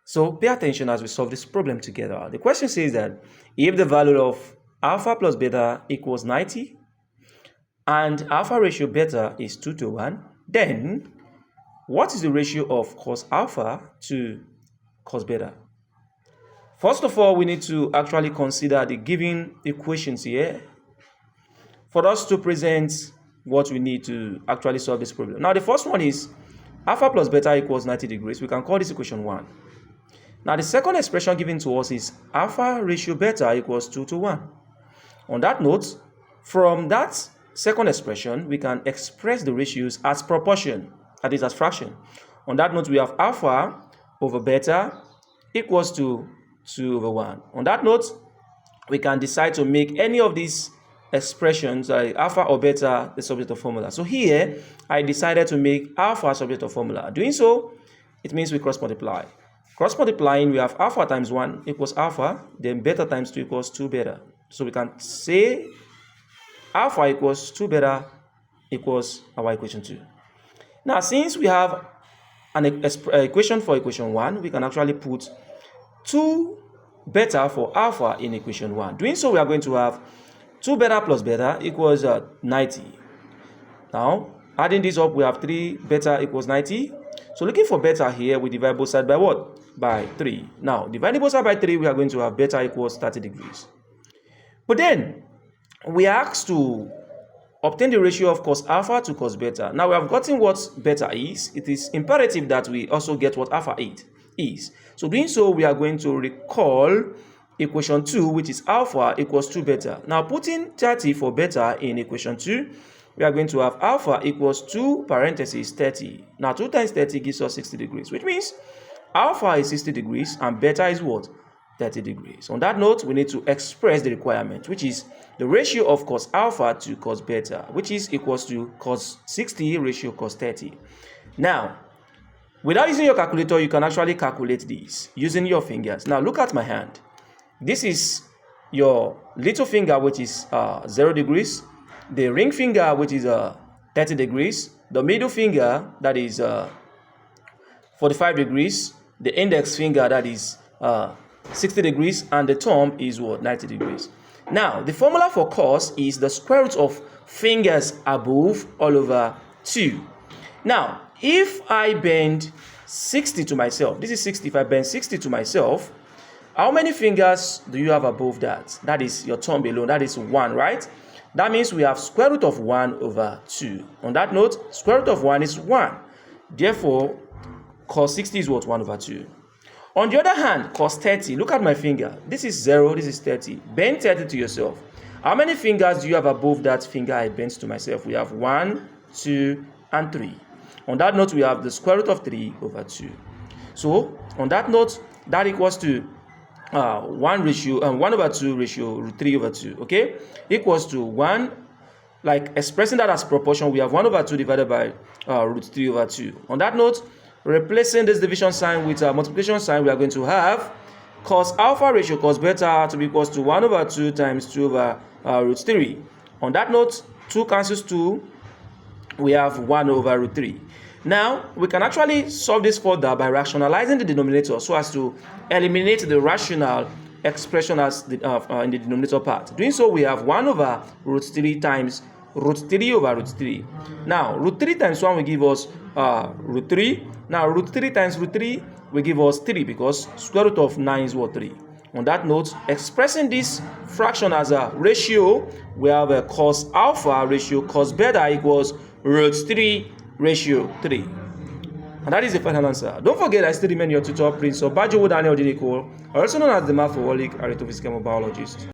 So pay attention as we solve this problem together. The question says that if the value of alpha plus beta equals 90 and alpha ratio beta is 2 to 1, then what is the ratio of cos alpha to cos beta? First of all, we need to actually consider the given equations here for us to present what we need to actually solve this problem. Now, the first one is alpha plus beta equals 90 degrees. We can call this equation 1. Now, the second expression given to us is alpha ratio beta equals 2 to 1. On that note, from that second expression, we can express the ratios as proportion, that is as fraction. On that note, we have alpha over beta equals to 2 over 1. On that note, we can decide to make any of these expressions, alpha or beta, the subject of formula. So here, I decided to make alpha subject of formula. Doing so, it means we cross multiply. Cross multiplying, we have alpha times 1 equals alpha, then beta times 2 equals 2 beta. So we can say alpha equals 2 beta equals our equation 2. Now, since we have an equation for equation 1, we can actually put 2 beta for alpha in equation 1. Doing so, we are going to have 2 beta plus beta equals 90. Now, adding this up, we have 3 beta equals 90. So looking for beta here, we divide both sides by what? By 3. Now, dividing both sides by 3, we are going to have beta equals 30 degrees. But then, we are asked to obtain the ratio of cos alpha to cos beta. Now, we have gotten what beta is. It is imperative that we also get what alpha is. So doing so, we are going to recall equation 2, which is alpha equals 2 beta. Now, putting 30 for beta in equation 2, we are going to have alpha equals 2 parentheses 30. Now, 2 times 30 gives us 60 degrees, which means alpha is 60 degrees and beta is what? 30 degrees. On that note, we need to express the requirement, which is the ratio of cos alpha to cos beta, which is equals to cos 60 ratio cos 30. Now, without using your calculator, you can actually calculate this using your fingers. Now, look at my hand. This is your little finger, which is 0 degrees. The ring finger, which is 30 degrees. The middle finger, that is 45 degrees. The index finger, that is 60 degrees. And the thumb is what? 90 degrees. Now, the formula for cos is the square root of fingers above all over 2. Now, if I bend 60 to myself, this is 60. If I bend 60 to myself, how many fingers do you have above that? That is your thumb alone. That is 1, right? That means we have square root of 1 over 2. On that note, square root of 1 is 1. Therefore, cos 60 is what? 1 over 2. On the other hand, cos 30, look at my finger. This is 0, this is 30. Bend 30 to yourself. How many fingers do you have above that finger I bent to myself? We have 1, 2, and 3. On that note, we have the square root of 3 over 2. So, on that note, that equals to 1 over 2 ratio root 3 over 2, okay? Equals to 1, like expressing that as proportion, we have 1 over 2 divided by root 3 over 2. On that note, replacing this division sign with a multiplication sign, we are going to have cos alpha ratio cos beta to be equals to 1 over 2 times 2 over root 3. On that note, 2 cancels 2, we have 1 over root 3. Now, we can actually solve this further by rationalizing the denominator so as to eliminate the rational expression as in the denominator part. Doing so, we have 1 over root 3 times root 3 over root 3. Now, root 3 times 1 will give us root 3. Now, root 3 times root 3 will give us 3 because square root of 9 is what? 3. On that note, expressing this fraction as a ratio, we have a cos alpha ratio cos beta equals root 3 ratio 3. And that is the final answer. Don't forget, I still remain your tutor, Prince Obajowo Daniel Diniko, also known as the Mathaholic Arithophysical Biologist.